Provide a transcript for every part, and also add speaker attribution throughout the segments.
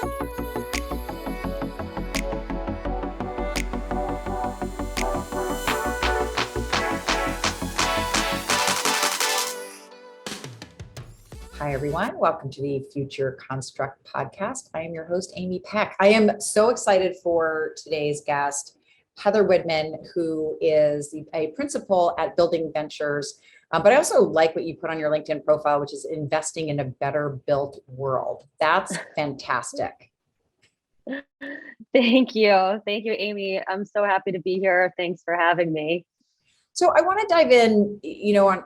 Speaker 1: Hi, everyone. Welcome to the Future Construct podcast. I am your host, Amy Peck. I am so excited for today's guest, Heather Widman, who is a principal at Building Ventures. But I also like what you put on your LinkedIn profile, which is investing in a better built world. That's fantastic.
Speaker 2: Thank you. Thank you, Amy. I'm so happy to be here. Thanks for having me.
Speaker 1: So I want to dive in,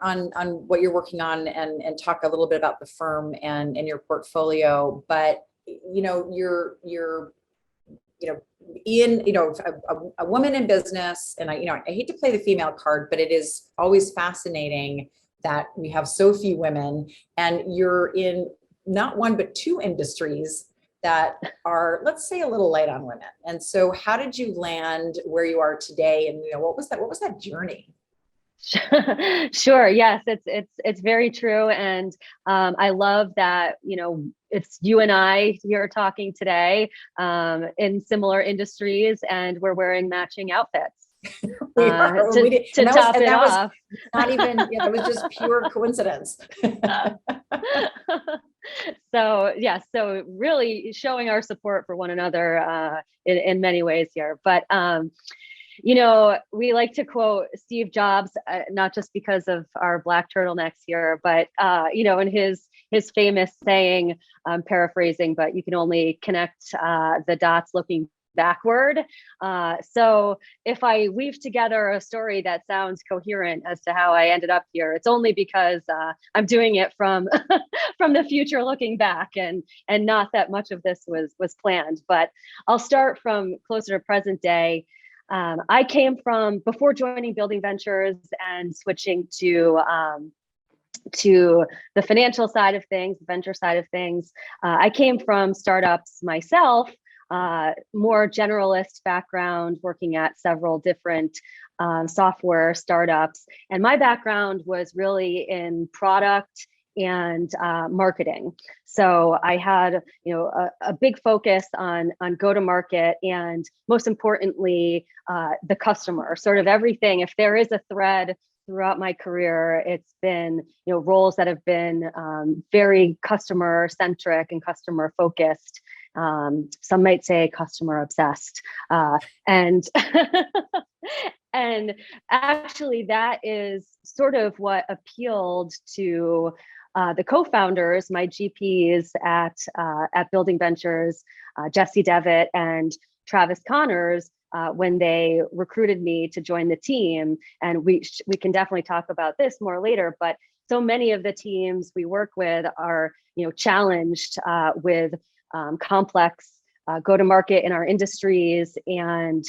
Speaker 1: on what you're working on and talk a little bit about the firm and your portfolio. But you're a woman in business, and I hate to play the female card, but it is always fascinating that we have so few women, and you're in not one but two industries that are, let's say, a little light on women. And so how did you land where you are today? And what was that journey?
Speaker 2: Sure. Yes, it's very true. And I love that, it's you and I here talking today in similar industries, and we're wearing matching outfits.
Speaker 1: We are.
Speaker 2: To top it off.
Speaker 1: Not even, it was just pure coincidence.
Speaker 2: So really showing our support for one another in many ways here. But we like to quote Steve Jobs, not just because of our black turtlenecks here, but in his famous saying, I'm paraphrasing, but you can only connect the dots looking backward. So if I weave together a story that sounds coherent as to how I ended up here, it's only because I'm doing it from from the future looking back, and not that much of this was planned. But I'll start from closer to present day. I came from, before joining Building Ventures and switching to the financial side of things, the venture side of things, I came from startups myself. More generalist background, working at several different software startups. And my background was really in product and marketing. So I had, a big focus on go-to-market, and most importantly, the customer, sort of everything. If there is a thread throughout my career, it's been, roles that have been very customer-centric and customer-focused. Some might say customer obsessed. And and actually that is sort of what appealed to the co-founders, my GPs at Building Ventures, Jesse Devitt and Travis Connors, when they recruited me to join the team. And we can definitely talk about this more later, but so many of the teams we work with are, challenged with complex go-to-market in our industries. And,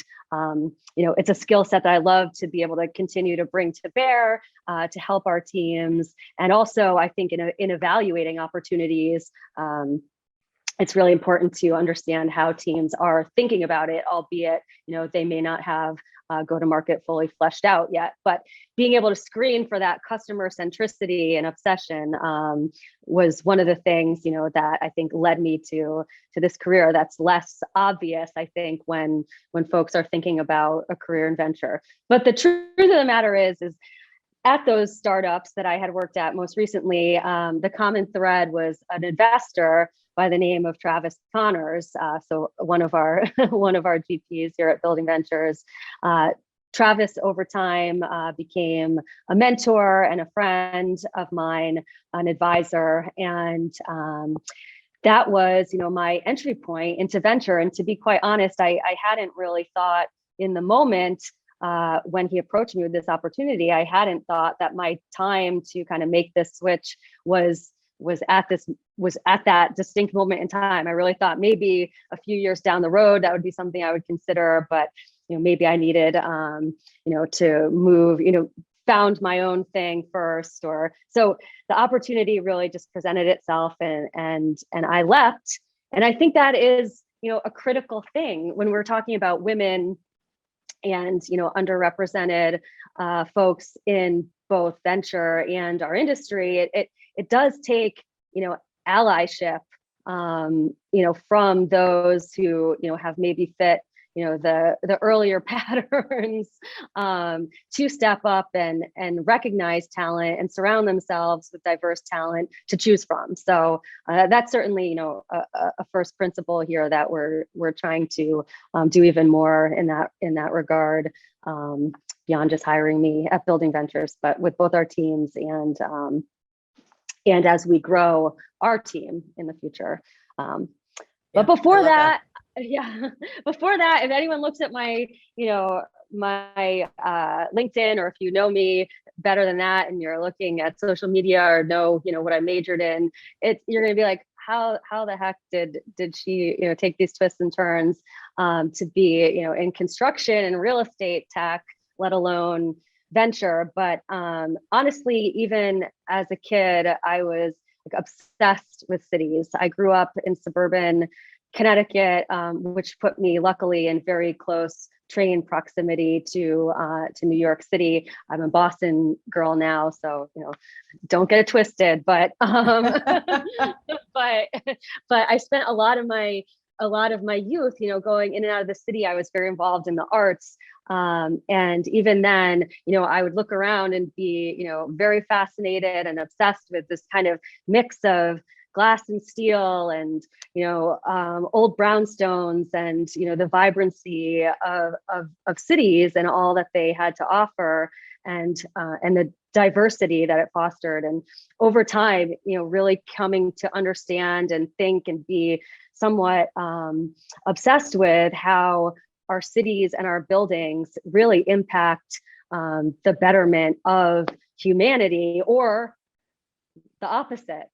Speaker 2: it's a skill set that I love to be able to continue to bring to bear to help our teams. And also, I think in evaluating opportunities, it's really important to understand how teams are thinking about it, albeit, they may not have go-to-market fully fleshed out yet. But being able to screen for that customer centricity and obsession was one of the things, that I think led me to this career that's less obvious, I think, when folks are thinking about a career in venture. But the truth of the matter is at those startups that I had worked at most recently, the common thread was an investor by the name of Travis Connors. So one of our GPs here at Building Ventures. Travis, over time, became a mentor and a friend of mine, an advisor, and that was, my entry point into venture. And to be quite honest, I hadn't really thought in the moment when he approached me with this opportunity, I hadn't thought that my time to kind of make this switch was at that distinct moment in time. I really thought maybe a few years down the road that would be something I would consider, but maybe I needed to move, found my own thing first, or so the opportunity really just presented itself, and I left. And I think that is a critical thing when we're talking about women and underrepresented folks in both venture and our industry. It does take allyship from those who, have maybe fit, the earlier patterns, to step up and recognize talent and surround themselves with diverse talent to choose from. So that's certainly, a first principle here that we're trying to do even more in that regard, beyond just hiring me at Building Ventures, but with both our teams and as we grow our team in the future. But before that, before that, if anyone looks at my, my LinkedIn, or if you know me better than that, and you're looking at social media or know, what I majored in, you're going to be like, how the heck did she, take these twists and turns to be, in construction and real estate tech, let alone venture. But honestly, even as a kid, I was obsessed with cities. I grew up in suburban Connecticut, which put me luckily in very close train proximity to New York City. I'm a Boston girl now, so don't get it twisted. But but I spent a lot of my youth, going in and out of the city. I was very involved in the arts. And even then, I would look around and be, very fascinated and obsessed with this kind of mix of glass and steel and, old brownstones and, the vibrancy of cities and all that they had to offer, and the diversity that it fostered. And over time, really coming to understand and think and be somewhat obsessed with how our cities and our buildings really impact the betterment of humanity, or the opposite.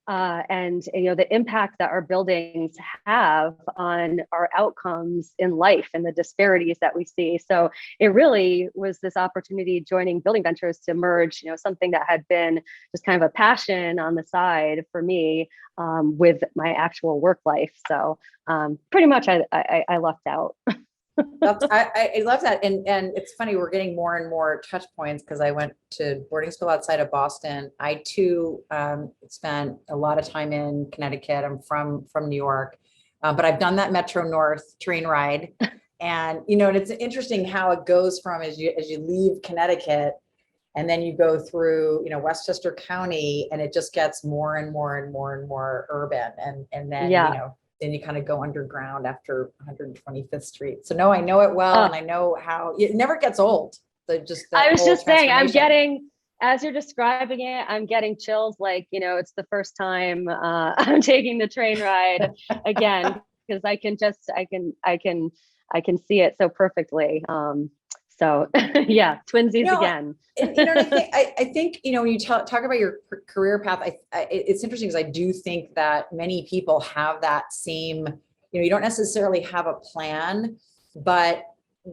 Speaker 2: And the impact that our buildings have on our outcomes in life and the disparities that we see. So it really was this opportunity joining Building Ventures to merge, something that had been just kind of a passion on the side for me with my actual work life. So pretty much I lucked out.
Speaker 1: I love that. And it's funny, we're getting more and more touch points because I went to boarding school outside of Boston. I too spent a lot of time in Connecticut. I'm from New York, but I've done that Metro North train ride. And, and it's interesting how it goes from as you leave Connecticut and then you go through, Westchester County, and it just gets more and more and more and more urban. And then, then you kind of go underground after 125th Street. So no, I know it well, and I know how it never gets old. I was
Speaker 2: just saying, as you're describing it, I'm getting chills. Like, it's the first time I'm taking the train ride again, because I can see it so perfectly. So yeah, twinsies again.
Speaker 1: I think, when you talk about your career path, it's interesting because I do think that many people have that same, you don't necessarily have a plan, but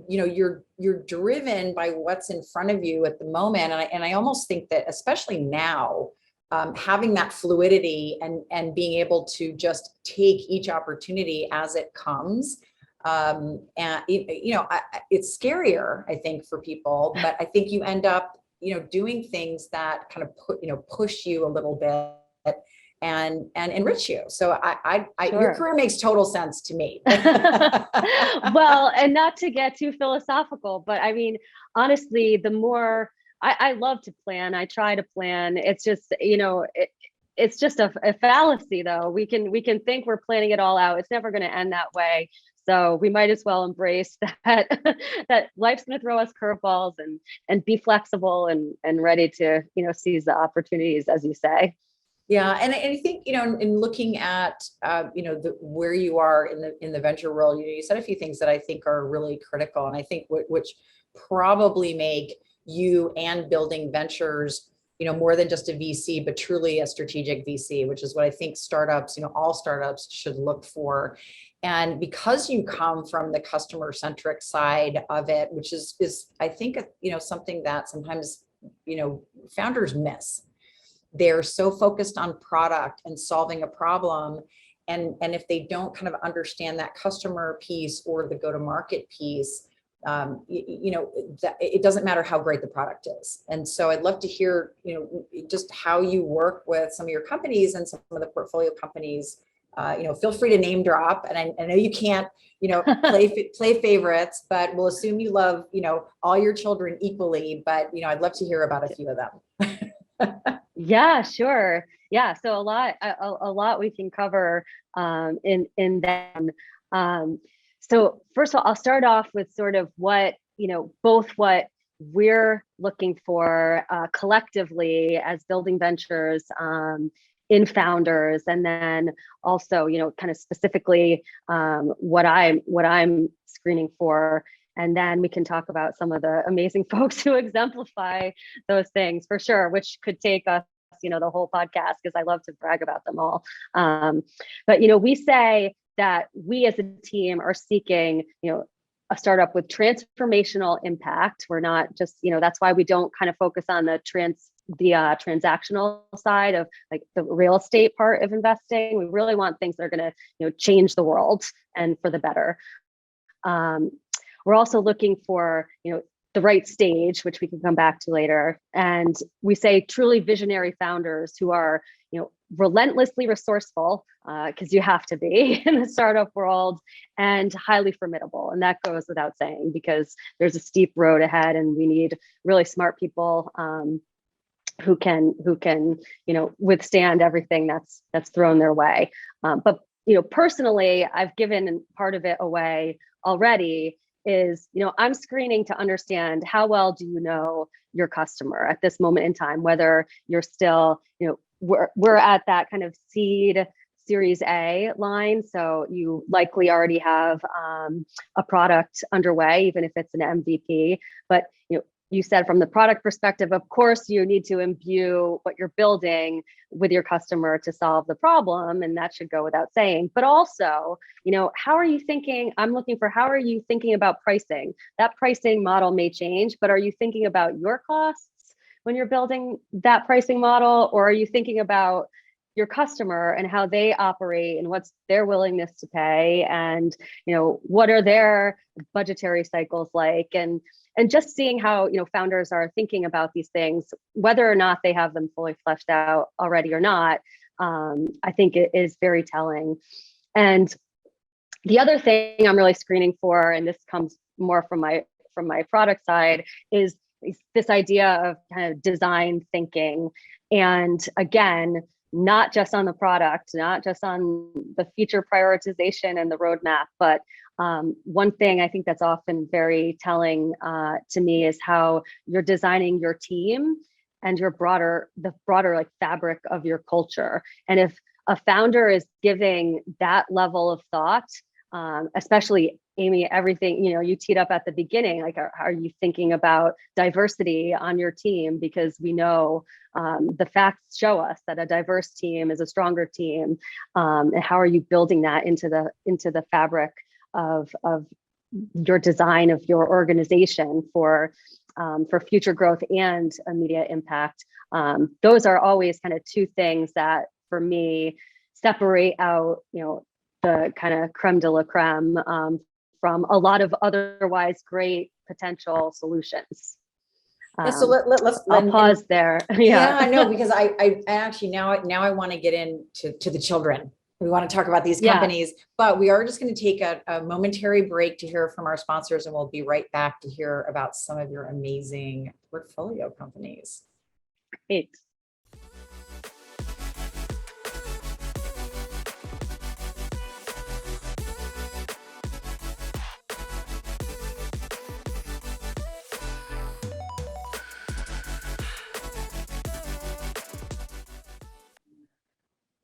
Speaker 1: you're driven by what's in front of you at the moment. And I almost think that, especially now, having that fluidity and being able to just take each opportunity as it comes. And it's scarier, I think, for people, but I think you end up, doing things that kind of push you a little bit and enrich you. So
Speaker 2: Sure.
Speaker 1: Your career makes total sense to me.
Speaker 2: Well, and not to get too philosophical, but I mean, honestly, the more I love to plan, I try to plan. It's just, it's just a fallacy, though. We can think we're planning it all out. It's never going to end that way. So we might as well embrace that that life's going to throw us curveballs and be flexible and ready to, seize the opportunities, as you say.
Speaker 1: Yeah, and I think, in looking at where you are in the venture world, you said a few things that I think are really critical, and I think which probably make you and Building Ventures, more than just a VC, but truly a strategic VC, which is what I think startups, all startups should look for. And because you come from the customer-centric side of it, which is I think, something that sometimes, founders miss. They're so focused on product and solving a problem. And if they don't kind of understand that customer piece or the go-to-market piece, it doesn't matter how great the product is. And so I'd love to hear, just how you work with some of your companies and some of the portfolio companies, feel free to name drop. And I know you can't, play favorites, but we'll assume you love, all your children equally. But, I'd love to hear about a few of them.
Speaker 2: Yeah, sure. Yeah, so a lot we can cover in them. So first of all, I'll start off with sort of what, both what we're looking for collectively as building ventures in founders, and then also, kind of specifically what I'm screening for. And then we can talk about some of the amazing folks who exemplify those things for sure, which could take us, the whole podcast, because I love to brag about them all. But, we say that we as a team are seeking, a startup with transformational impact. We're not just, that's why we don't kind of focus on the transactional side of like the real estate part of investing. We really want things that are going to, change the world and for the better. We're also looking for, the right stage, which we can come back to later. And we say truly visionary founders who are, relentlessly resourceful, because you have to be in the startup world, and highly formidable. And that goes without saying, because there's a steep road ahead and we need really smart people who can, withstand everything that's thrown their way. But, personally, I've given part of it away already. Is, I'm screening to understand how well do you know your customer at this moment in time, whether you're still, we're at that kind of seed Series A line. So you likely already have a product underway, even if it's an MVP. But, you said from the product perspective, of course, you need to imbue what you're building with your customer to solve the problem. And that should go without saying. But also, how are you thinking? I'm looking for how are you thinking about pricing? That pricing model may change, but are you thinking about your costs when you're building that pricing model? Or are you thinking about your customer and how they operate and what's their willingness to pay? And, what are their budgetary cycles like? And just seeing how, founders are thinking about these things, whether or not they have them fully fleshed out already or not, I think it is very telling. And the other thing I'm really screening for, and this comes more from my product side, is this idea of kind of design thinking. And again, not just on the product, not just on the feature prioritization and the roadmap, but one thing I think that's often very telling to me is how you're designing your team and the broader like fabric of your culture. And if a founder is giving that level of thought, especially Amy, everything, you teed up at the beginning, like, are you thinking about diversity on your team? Because we know the facts show us that a diverse team is a stronger team. And how are you building that into the fabric of your design of your organization for future growth and immediate impact? Those are always kind of two things that, for me, separate out, the kind of creme de la creme from a lot of otherwise great potential solutions.
Speaker 1: So let's
Speaker 2: I'll pause there.
Speaker 1: Yeah, no, because I actually now I want to get into the children. We want to talk about these companies, but we are just going to take a momentary break to hear from our sponsors, and we'll be right back to hear about some of your amazing portfolio companies.
Speaker 2: Great.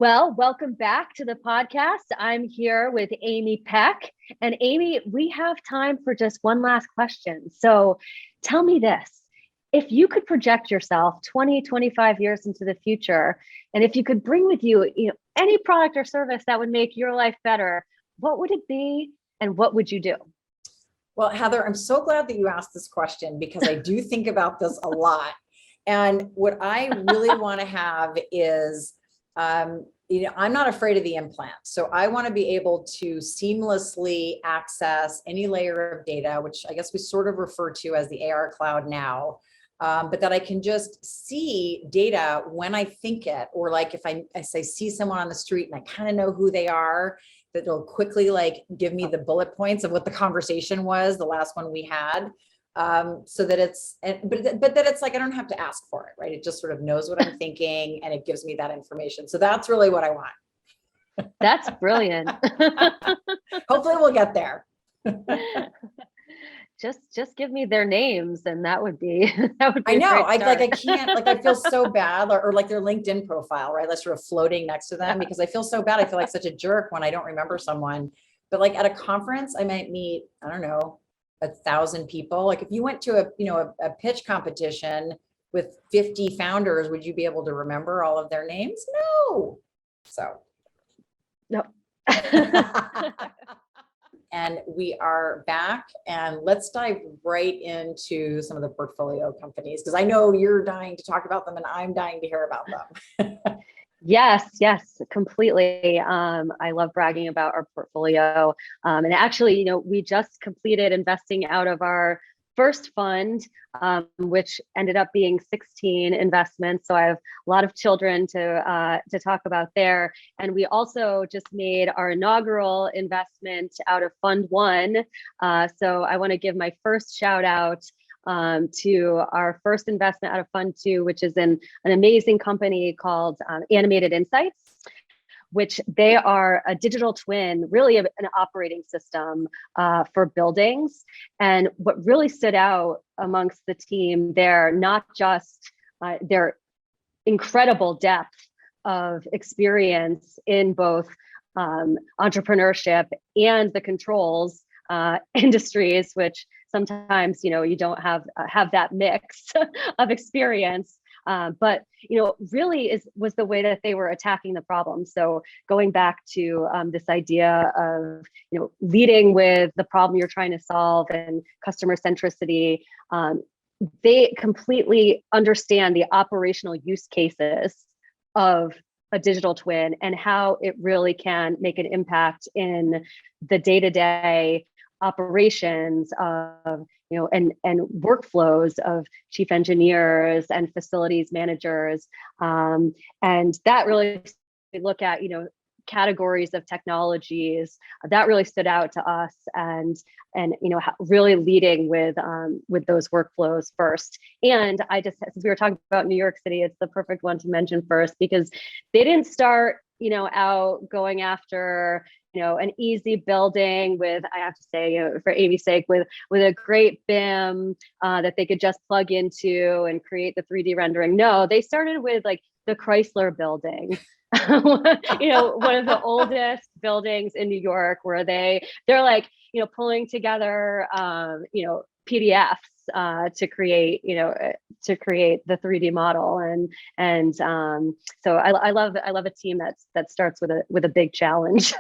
Speaker 2: Well, welcome back to the podcast. I'm here with Amy Peck. And Amy, we have time for just one last question. So tell me this, if you could project yourself 20, 25 years into the future, and if you could bring with you, any product or service that would make your life better, what would it be and what would you do?
Speaker 1: Well, Heather, I'm so glad that you asked this question, because I do think about this a lot. And what I really want to have is, I'm not afraid of the implant. So I want to be able to seamlessly access any layer of data, which I guess we sort of refer to as the AR cloud now, but that I can just see data when I think it, or like if I see someone on the street and I kind of know who they are, that it'll quickly like give me the bullet points of what the conversation was, the last one we had. So that it's, but that it's like, I don't have to ask for it, right? It just sort of knows what I'm thinking and it gives me that information. So that's really what I want.
Speaker 2: That's brilliant.
Speaker 1: Hopefully we'll get there.
Speaker 2: Just give me their names and that would be
Speaker 1: I know.
Speaker 2: I
Speaker 1: I can't, like, I feel so bad, or like their LinkedIn profile, right? That's sort of floating next to them because I feel so bad. I feel like such a jerk when I don't remember someone. But like at a conference, I might meet, I don't know, 1,000 people. Like if you went to a pitch competition with 50 founders, would you be able to remember all of their names? No. So.
Speaker 2: No.
Speaker 1: And we are back, and let's dive right into some of the portfolio companies, because I know you're dying to talk about them and I'm dying to hear about them.
Speaker 2: Yes, completely. I love bragging about our portfolio. And actually, we just completed investing out of our first fund, which ended up being 16 investments. So I have a lot of children to talk about there. And we also just made our inaugural investment out of Fund One. So I want to give my first shout out to our first investment out of Fund Two, which is in an amazing company called Animated Insights, which they are a digital twin, really an operating system for buildings. And what really stood out amongst the team there, not just their incredible depth of experience in both entrepreneurship and the controls industries, which sometimes you don't have that mix of experience. But really was the way that they were attacking the problem. So going back to this idea of leading with the problem you're trying to solve and customer centricity, they completely understand the operational use cases of a digital twin and how it really can make an impact in the day-to-day operations of and workflows of chief engineers and facilities managers, and that really look at categories of technologies that really stood out to us, and really leading with those workflows first. And since we were talking about New York City, it's the perfect one to mention first, because they didn't start out going after an easy building with, I have to say, for Amy's sake, with a great BIM that they could just plug into and create the 3D rendering. No, they started with like the Chrysler building, one of the oldest buildings in New York, where they're like, pulling together, PDFs to create the 3D model, and so I love a team that starts with a big challenge.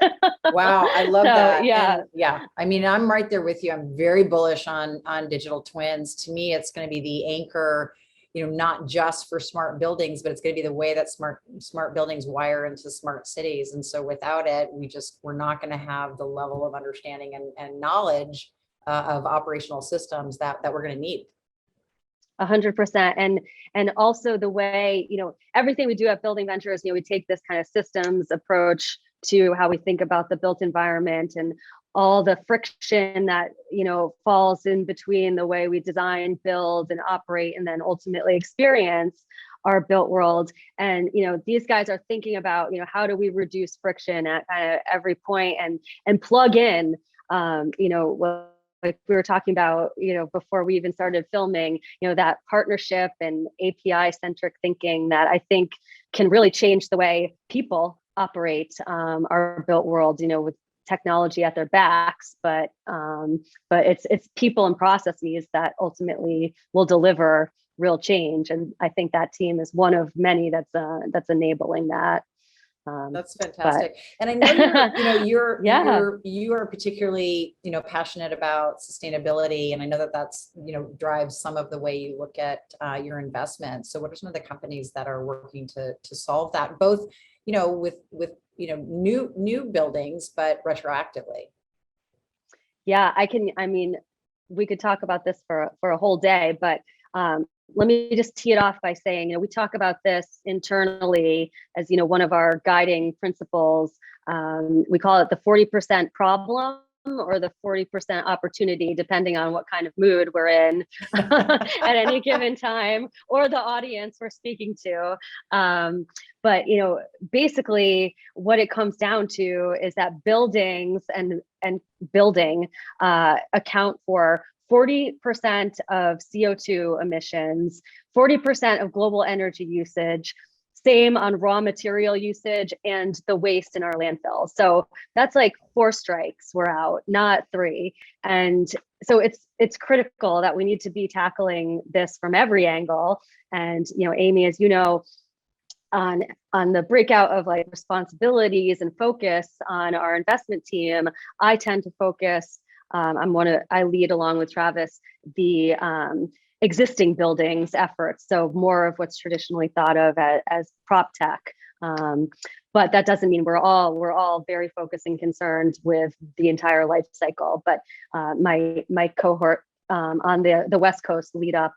Speaker 1: Wow, I love that.
Speaker 2: Yeah,
Speaker 1: and yeah. I mean, I'm right there with you. I'm very bullish on digital twins. To me, it's going to be the anchor, not just for smart buildings, but it's going to be the way that smart buildings wire into smart cities. And so without it, we're not going to have the level of understanding and knowledge of operational systems that we're going to need.
Speaker 2: 100%. And also the way, everything we do at Building Ventures, we take this kind of systems approach to how we think about the built environment and all the friction that, falls in between the way we design, build, and operate, and then ultimately experience our built world. And, these guys are thinking about, how do we reduce friction at kind of every point and plug in, like we were talking about, before we even started filming, that partnership and API centric thinking that I think can really change the way people operate our built world, with technology at their backs, but it's people and processes that ultimately will deliver real change. And I think that team is one of many that's enabling that.
Speaker 1: That's fantastic. And I know you are particularly, passionate about sustainability. And I know that's, drives some of the way you look at your investments. So what are some of the companies that are working to solve that, both, with new buildings, but retroactively?
Speaker 2: Yeah, we could talk about this for a whole day, but let me just tee it off by saying, we talk about this internally as, one of our guiding principles. We call it the 40% problem or the 40% opportunity, depending on what kind of mood we're in at any given time, or the audience we're speaking to. But basically what it comes down to is that buildings and building account for 40% of CO2 emissions, 40% of global energy usage, same on raw material usage and the waste in our landfills. So that's like 4 strikes, we're out, not 3. And so it's critical that we need to be tackling this from every angle. And Amy, as you know, on the breakout of like responsibilities and focus on our investment team, I tend to focus. I lead along with Travis the existing buildings efforts, so more of what's traditionally thought of as PropTech. But that doesn't mean we're all very focused and concerned with the entire life cycle. But my cohort on the West Coast lead up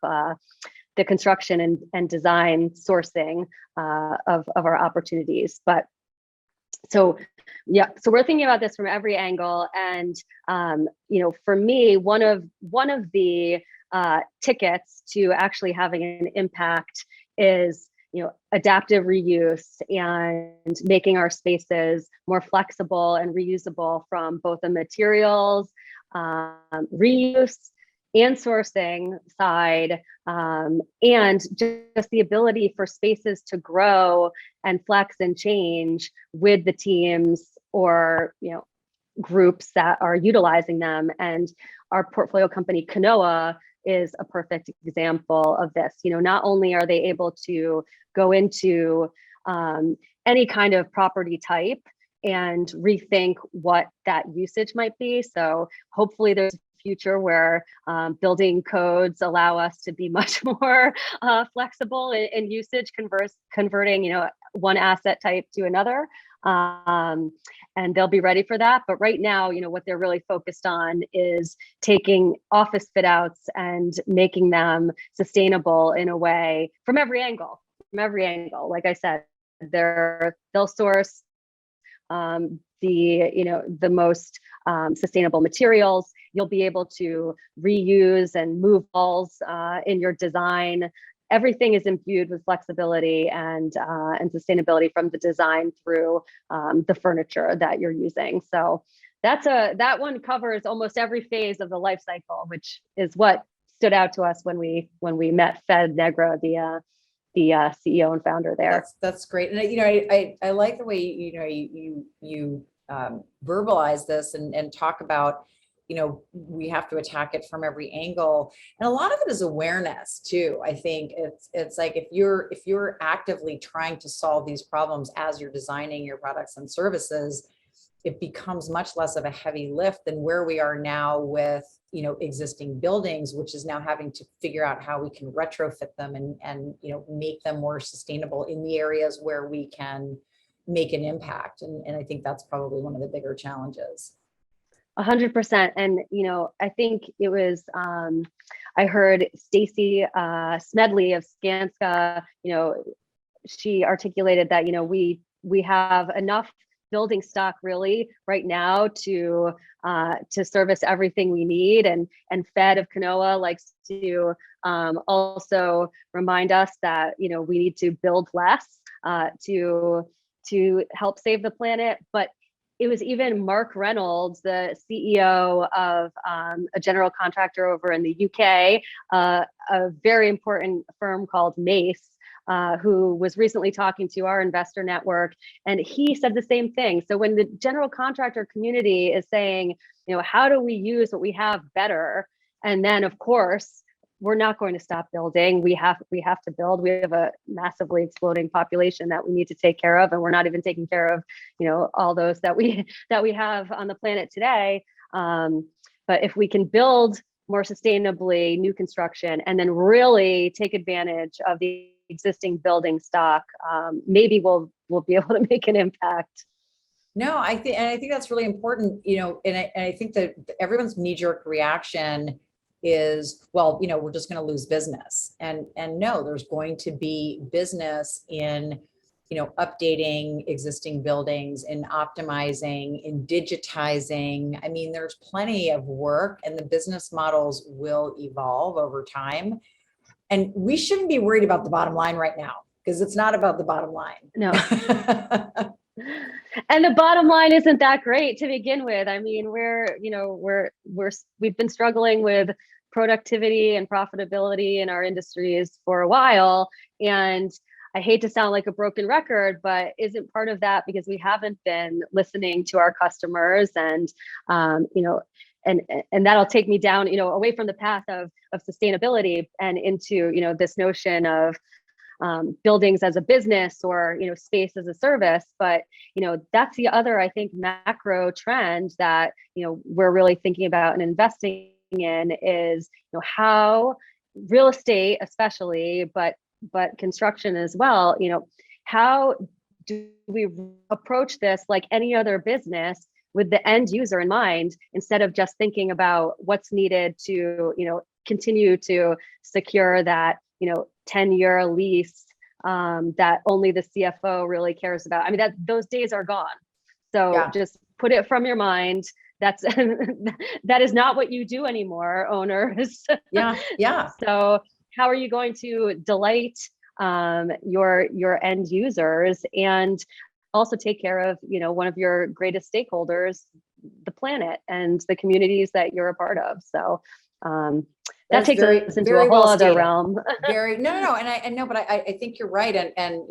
Speaker 2: the construction and design sourcing of our opportunities. But so we're thinking about this from every angle. And for me, one of the tickets to actually having an impact is adaptive reuse and making our spaces more flexible and reusable from both the materials, reuse and sourcing side, and just the ability for spaces to grow and flex and change with the teams or groups that are utilizing them. And our portfolio company Canoa is a perfect example of this. Not only are they able to go into any kind of property type and rethink what that usage might be. So hopefully there's a future where building codes allow us to be much more flexible in usage, converting one asset type to another. And they'll be ready for that. But right now, what they're really focused on is taking office fit outs and making them sustainable in a way from every angle. Like I said, they'll source the most sustainable materials. You'll be able to reuse and move walls in your design. Everything is imbued with flexibility and sustainability from the design through the furniture that you're using. So that one covers almost every phase of the life cycle, which is what stood out to us when we met Fed Negra, the CEO and founder there.
Speaker 1: That's great. And I like the way you verbalize this and talk about we have to attack it from every angle, and a lot of it is awareness too. I think it's like if you're actively trying to solve these problems as you're designing your products and services, it becomes much less of a heavy lift than where we are now with existing buildings, which is now having to figure out how we can retrofit them and make them more sustainable in the areas where we can make an impact. And I think that's probably one of the bigger challenges.
Speaker 2: 100%. And, I think it was, I heard Stacy Smedley of Skanska, she articulated that, we have enough building stock really right now to service everything we need. And Fed of Canoa likes to also remind us that, we need to build less to help save the planet. But it was even Mark Reynolds, the CEO of a general contractor over in the UK, a very important firm called Mace, who was recently talking to our investor network, and he said the same thing. So when the general contractor community is saying, how do we use what we have better? And then of course, we're not going to stop building. We have to build. We have a massively exploding population that we need to take care of, and we're not even taking care of, all those that we have on the planet today. But if we can build more sustainably, new construction, and then really take advantage of the existing building stock, maybe we'll be able to make an impact.
Speaker 1: No, I think that's really important. And I think that everyone's knee-jerk reaction is, well, we're just going to lose business. And no, there's going to be business in, updating existing buildings, in optimizing, in digitizing. I mean, there's plenty of work, and the business models will evolve over time. And we shouldn't be worried about the bottom line right now, because it's not about the bottom line.
Speaker 2: No. And the bottom line isn't that great to begin with. I mean, we've been struggling with productivity and profitability in our industries for a while. And I hate to sound like a broken record, but isn't part of that because we haven't been listening to our customers, and and that'll take me down, away from the path of sustainability and into, this notion of buildings as a business, or space as a service. But that's the other, I think, macro trend that we're really thinking about and investing in is how real estate, especially, but construction as well. How do we approach this like any other business, with the end user in mind, instead of just thinking about what's needed to continue to secure that 10-year lease that only the CFO really cares about. I mean, those days are gone. So just put it from your mind. That's that is not what you do anymore, owners.
Speaker 1: Yeah.
Speaker 2: So how are you going to delight your end users, and also take care of one of your greatest stakeholders, the planet, and the communities that you're a part of? So that takes us into a whole other realm.
Speaker 1: No, and I know, but I think you're right. And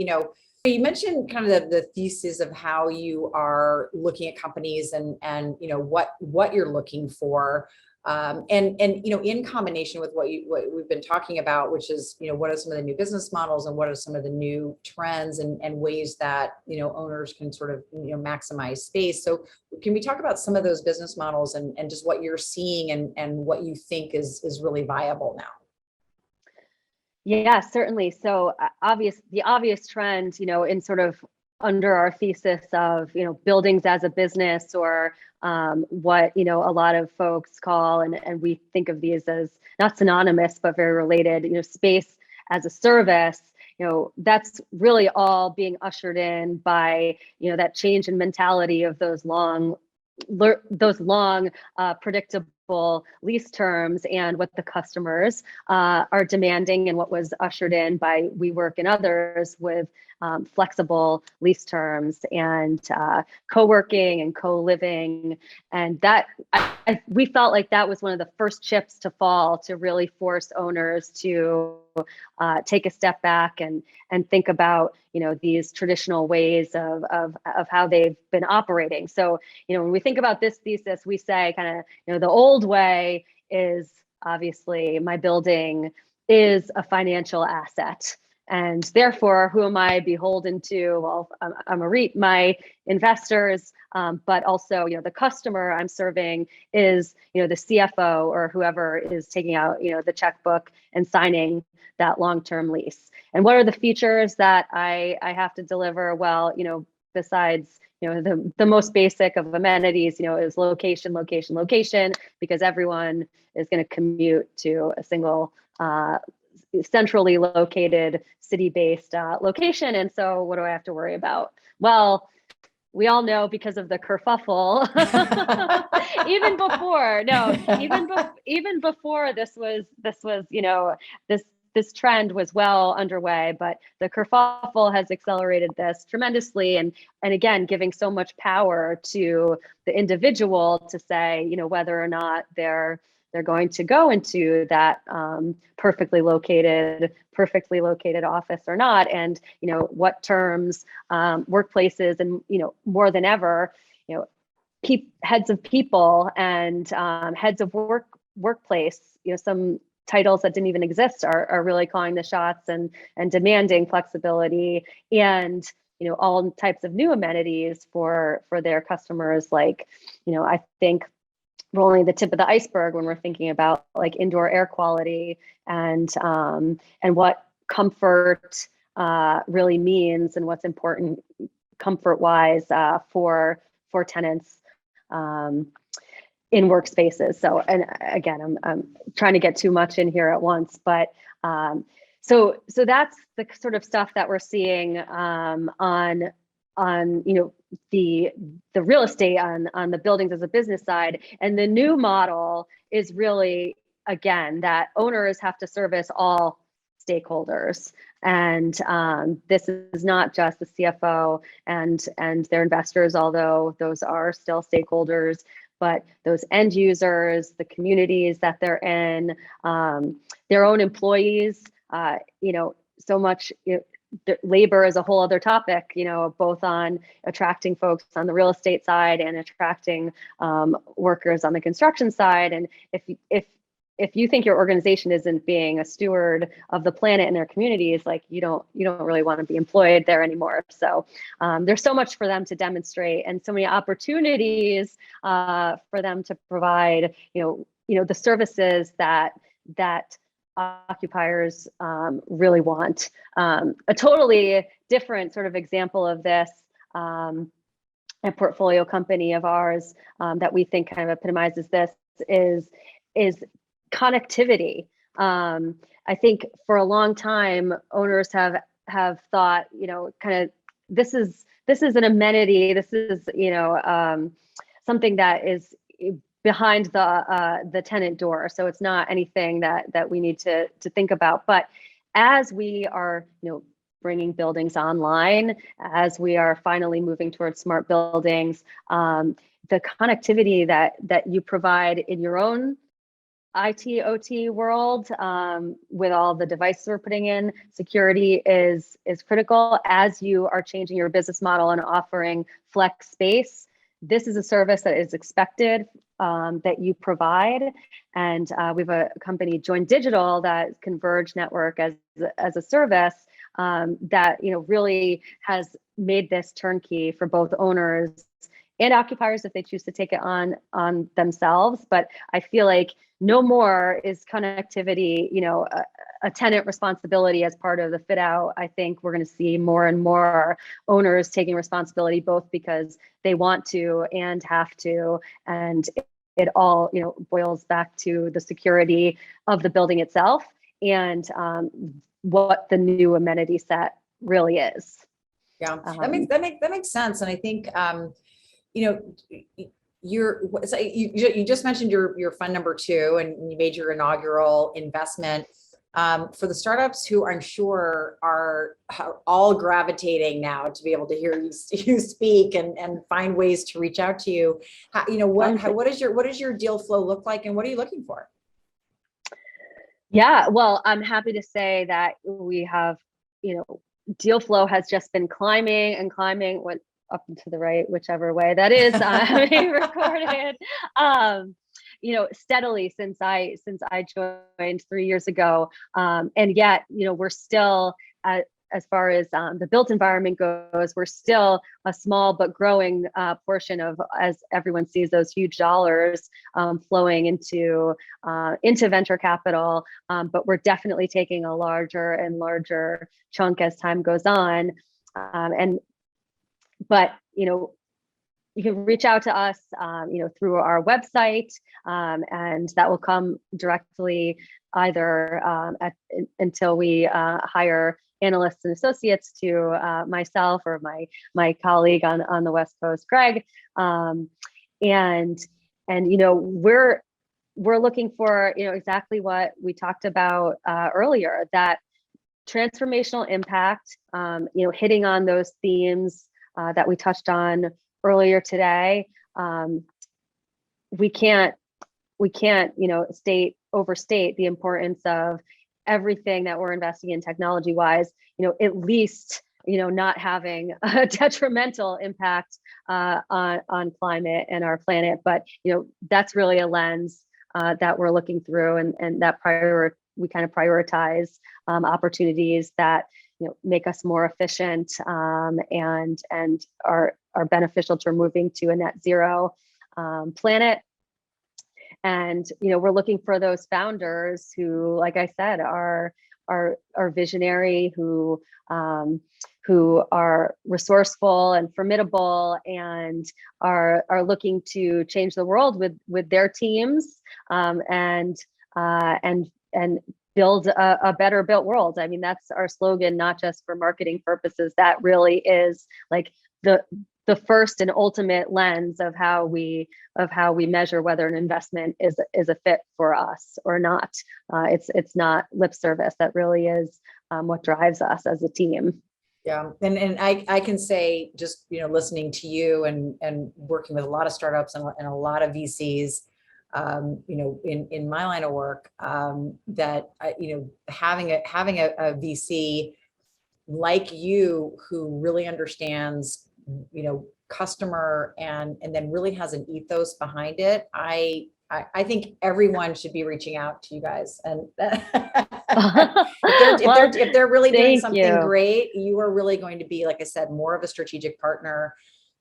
Speaker 1: you mentioned kind of the thesis of how you are looking at companies, and what you're looking for, and in combination with what we've been talking about, which is what are some of the new business models, and what are some of the new trends, and ways that owners can sort of maximize space. So can we talk about some of those business models, and just what you're seeing, and what you think is really viable now?
Speaker 2: Yeah, certainly. So the obvious trend, in sort of under our thesis of, buildings as a business, or what, a lot of folks call, and we think of these as not synonymous, but very related, space as a service, that's really all being ushered in by, that change in mentality of those long, predictable lease terms, and what the customers are demanding, and what was ushered in by WeWork and others with flexible lease terms, and co-working and co-living. And that we felt like that was one of the first chips to fall, to really force owners to take a step back and think about these traditional ways of how they've been operating. So when we think about this thesis, we say kind of the old way is, obviously, my building is a financial asset, and therefore, who am I beholden to? Well, I'm a REIT, my investors, but also, the customer I'm serving is, the CFO, or whoever is taking out, the checkbook and signing that long-term lease. And what are the features that I have to deliver? Well, besides, the most basic of amenities, is location, because everyone is going to commute to a single centrally located city-based location. And so what do I have to worry about? Well, we all know, because of the kerfuffle, even before this trend was well underway, but the kerfuffle has accelerated this tremendously, and again, giving so much power to the individual to say, whether or not they're going to go into that perfectly located office or not, and what terms, workplaces, and more than ever, heads of people and heads of workplace, some titles that didn't even exist are really calling the shots, and demanding flexibility, and all types of new amenities for their customers. Like, I think we're only the tip of the iceberg when we're thinking about like indoor air quality, and what comfort really means, and what's important comfort wise for tenants. in workspaces. So, and again, I'm trying to get too much in here at once, but so that's the sort of stuff that we're seeing on the real estate on the buildings as a business side. And the new model is really, again, that owners have to service all stakeholders. And this is not just the CFO and their investors, although those are still stakeholders, but those end users, the communities that they're in, their own employees, so much labor is a whole other topic, both on attracting folks on the real estate side and attracting workers on the construction side. And if you think your organization isn't being a steward of the planet and their communities, like you don't really want to be employed there anymore. So there's so much for them to demonstrate and so many opportunities for them to provide, the services that occupiers really want. A totally different sort of example of this, a portfolio company of ours that we think kind of epitomizes this is connectivity. I think for a long time, owners have thought, kind of this is an amenity. This is something that is behind the tenant door. So it's not anything that we need to think about. But as we are, bringing buildings online, as we are finally moving towards smart buildings, the connectivity that you provide in your own IT, OT world, with all the devices we're putting in, security is critical as you are changing your business model and offering flex space. This is a service that is expected that you provide. And we have a company, Join.build, that converged network as a service that really has made this turnkey for both owners and occupiers if they choose to take it on themselves. But I feel like no more is connectivity, a tenant responsibility as part of the fit out. I think we're going to see more and more owners taking responsibility, both because they want to and have to. And it all, boils back to the security of the building itself and what the new amenity set really is.
Speaker 1: Yeah, that makes sense. And I think, you just mentioned your fund number 2, and you made your inaugural investment. For the startups who I'm sure are all gravitating now to be able to hear you speak and find ways to reach out to you, what does your deal flow look like, and what are you looking for?
Speaker 2: Yeah, well, I'm happy to say that we have, deal flow has just been climbing and climbing, went up and to the right, whichever way that is being recorded. Steadily since I joined 3 years ago, and yet we're still as far as the built environment goes, we're still a small but growing portion of, as everyone sees, those huge dollars flowing into venture capital. But we're definitely taking a larger and larger chunk as time goes on. But you can reach out to us, through our website, and that will come directly either until we hire analysts and associates to myself or my colleague on the West Coast, Greg, and we're looking for exactly what we talked about earlier, that transformational impact, hitting on those themes that we touched on earlier today. We can't overstate the importance of everything that we're investing in technology wise, at least, not having a detrimental impact on climate and our planet. But, that's really a lens that we're looking through, and that we kind of prioritize opportunities that make us more efficient and are beneficial to moving to a net zero planet. And we're looking for those founders who, like I said, are visionary, who who are resourceful and formidable and are looking to change the world with their teams, and build a better built world. I mean, that's our slogan, not just for marketing purposes. That really is like the first and ultimate lens of how we measure whether an investment is a fit for us or not. It's not lip service. That really is what drives us as a team.
Speaker 1: Yeah, and I can say, just listening to you and working with a lot of startups and a lot of VCs, in my line of work, that having a VC like you who really understands customer and then really has an ethos behind it. I think everyone should be reaching out to you guys, and if they're really doing something great, you are really going to be, like I said, more of a strategic partner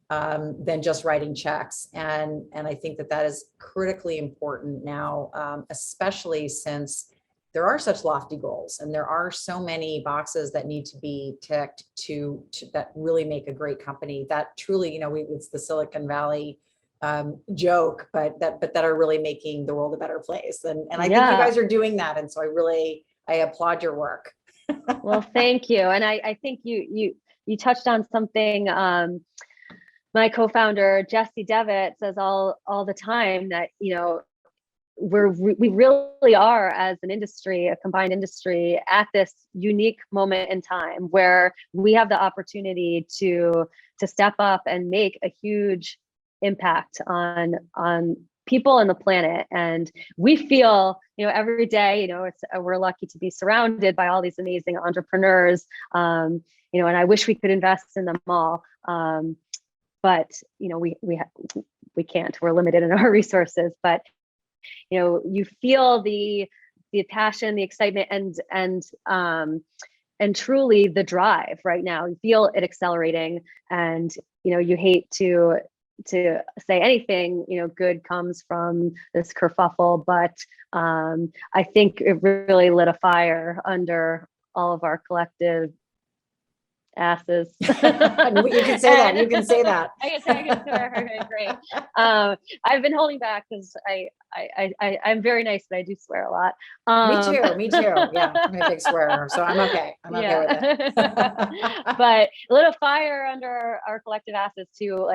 Speaker 1: than just writing checks. And I think that is critically important now, especially since there are such lofty goals and there are so many boxes that need to be ticked to that really make a great company that truly, it's the Silicon Valley joke, but that are really making the world a better place. And I think you guys are doing that. And so I applaud your work.
Speaker 2: Well, thank you. And I think you touched on something. My co-founder, Jesse Devitt, says all the time that, we really are, as an industry, a combined industry, at this unique moment in time where we have the opportunity to step up and make a huge impact on people and the planet. And we feel, every day, we're lucky to be surrounded by all these amazing entrepreneurs, and I wish we could invest in them all, but we can't. We're limited in our resources, but you feel the passion, the excitement, and truly the drive right now. You feel it accelerating, and you hate to say anything good comes from this kerfuffle, but I think it really lit a fire under all of our collective asses.
Speaker 1: You can say that. You can say that.
Speaker 2: I can swear. Okay, great. I've been holding back because I'm very nice, but I do swear a lot.
Speaker 1: Me too. Yeah, I'm a big swearer, so I'm okay. I'm okay with it.
Speaker 2: But lit a fire under our collective asses to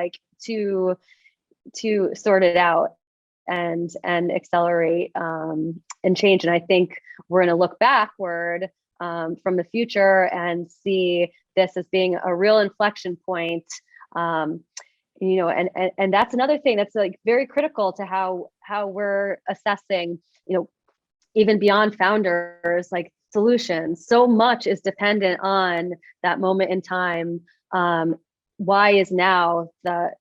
Speaker 2: sort it out and accelerate and change. And I think we're going to look backward from the future and see this as being a real inflection point, and that's another thing that's very critical to how we're assessing, even beyond founders, solutions. So much is dependent on that moment in time. Why is now the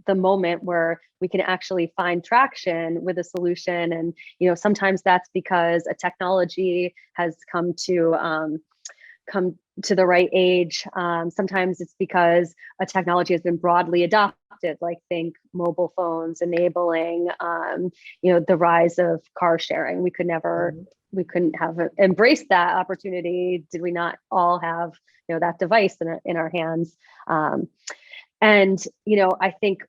Speaker 2: moment where we can actually find traction with a solution? And sometimes that's because a technology has come to the right age. Sometimes it's because a technology has been broadly adopted, think mobile phones enabling the rise of car sharing. We couldn't have embraced that opportunity did we not all have that device in our hands. And I think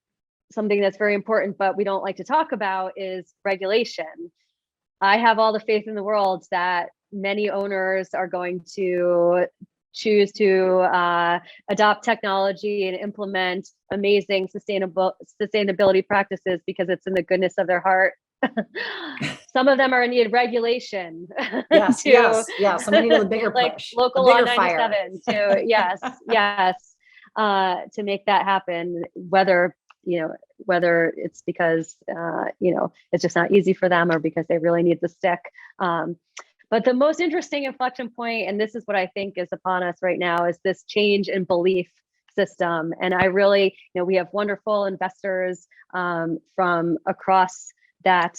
Speaker 2: something that's very important, but we don't like to talk about, is regulation. I have all the faith in the world that many owners are going to choose to adopt technology and implement amazing sustainability practices because it's in the goodness of their heart. Some of them are in need of regulation.
Speaker 1: Yes, yes. Some need a bigger push,
Speaker 2: local law 97 to make that happen. Whether it's because it's just not easy for them or because they really need the stick. But the most interesting inflection point, and this is what I think is upon us right now, is this change in belief system. And I really, we have wonderful investors from across that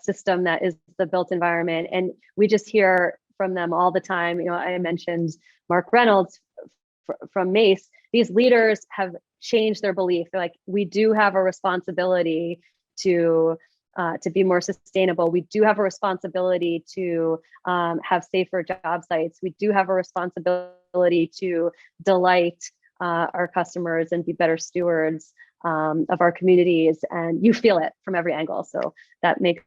Speaker 2: system that is the built environment. And we just hear from them all the time. I mentioned Mark Reynolds from Mace. These leaders have changed their belief. They're like, we do have a responsibility to be more sustainable. We do have a responsibility to have safer job sites. We do have a responsibility ability to delight our customers and be better stewards of our communities, and you feel it from every angle. So that makes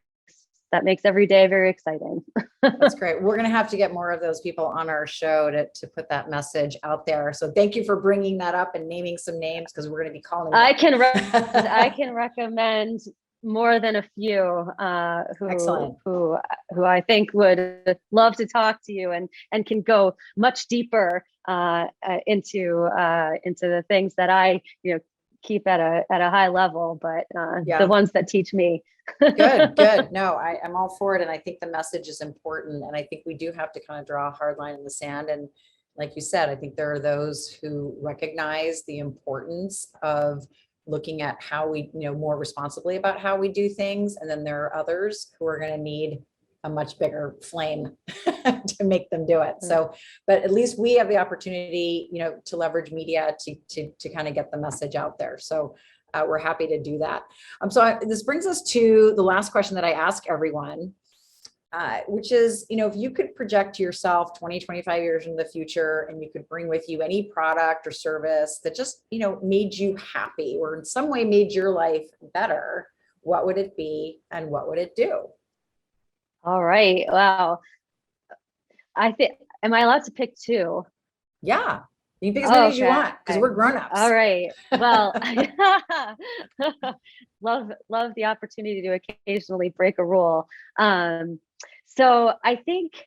Speaker 2: every day very exciting.
Speaker 1: That's great. We're going to have to get more of those people on our show to put that message out there. So thank you for bringing that up and naming some names, because we're going to be calling.
Speaker 2: I can recommend more than a few who I think would love to talk to you and can go much deeper into the things that I keep at a high level, but the ones that teach me.
Speaker 1: Good. No, I'm all for it. And I think the message is important. And I think we do have to kind of draw a hard line in the sand. And like you said, I think there are those who recognize the importance of looking at how we, more responsibly about how we do things. And then there are others who are going to need a much bigger flame to make them do it. So, but at least we have the opportunity, to leverage media to kind of get the message out there. So we're happy to do that. This brings us to the last question that I ask everyone, which is, if you could project yourself 20, 25 years in the future, and you could bring with you any product or service that just, made you happy or in some way made your life better, what would it be and what would it do?
Speaker 2: All right. Wow. Am I allowed to pick two?
Speaker 1: Yeah. You can pick as many as you want, because we're grown-ups.
Speaker 2: All right. Well, love the opportunity to occasionally break a rule. So I think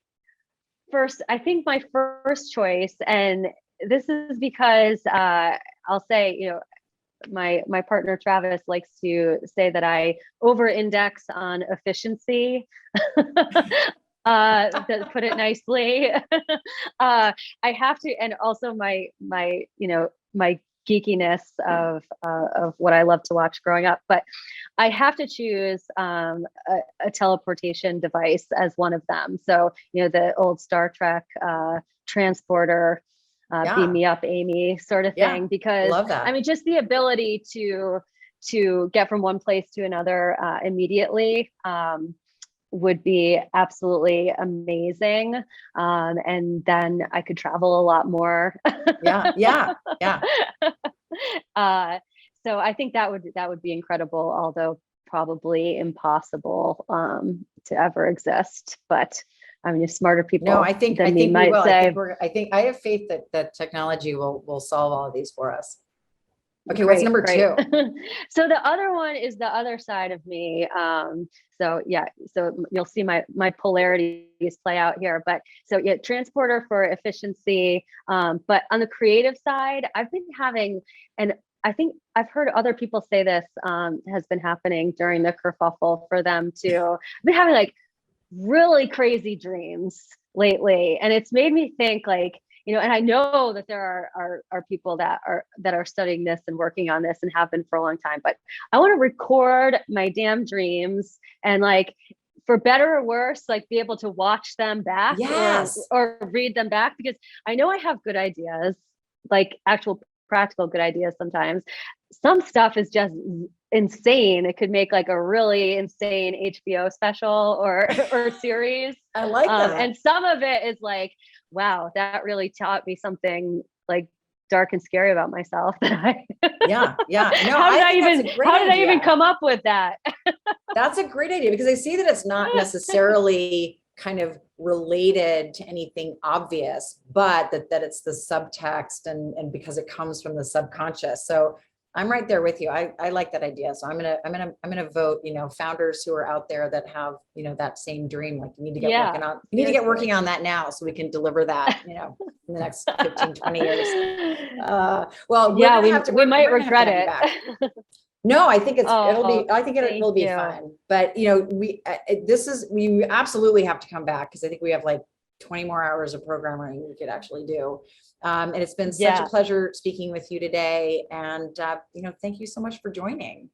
Speaker 2: my first choice, and this is because I'll say, my partner Travis likes to say that I over-index on efficiency. To put it nicely. I have to, and also my geekiness of what I love to watch growing up, but I have to choose a teleportation device as one of them. So, the old Star Trek transporter, beam me up, Amy, sort of thing, because
Speaker 1: love that.
Speaker 2: I mean, just the ability to get from one place to another immediately would be absolutely amazing. And then I could travel a lot more.
Speaker 1: Yeah.
Speaker 2: So I think that would be incredible, although probably impossible to ever exist. But I mean, smarter people
Speaker 1: I think
Speaker 2: we might say.
Speaker 1: I have faith that technology will solve all of these for us. Okay,
Speaker 2: Great,
Speaker 1: what's number two?
Speaker 2: So the other one is the other side of me. So you'll see my polarities play out here. But so transporter for efficiency. But on the creative side, I've been having, and I think I've heard other people say this has been happening during the kerfuffle for them too. I've been having like really crazy dreams lately, and it's made me think like, and I know that there are people that are studying this and working on this and have been for a long time, but I want to record my damn dreams and, like, for better or worse, like, be able to watch them back or read them back, because I know I have good ideas, like actual practical good ideas sometimes. Some stuff is just insane. It could make like a really insane HBO special or series.
Speaker 1: I like that.
Speaker 2: And some of it is like, wow, that really taught me something like dark and scary about myself.
Speaker 1: Yeah. No,
Speaker 2: how did I even come up with that?
Speaker 1: That's a great idea, because I see that it's not necessarily kind of related to anything obvious, but that it's the subtext and because it comes from the subconscious. So I'm right there with you. I like that idea. So I'm gonna vote, founders who are out there that have, that same dream, like you need to get working on that now, so we can deliver that, in the next 15, 20 years. Well, we might regret it. No, I think it will be fun. But we absolutely have to come back, because I think we have like 20 more hours of programming we could actually do. And it's been such a pleasure speaking with you today. And thank you so much for joining.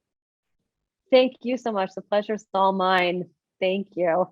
Speaker 2: Thank you so much. The pleasure's all mine. Thank you.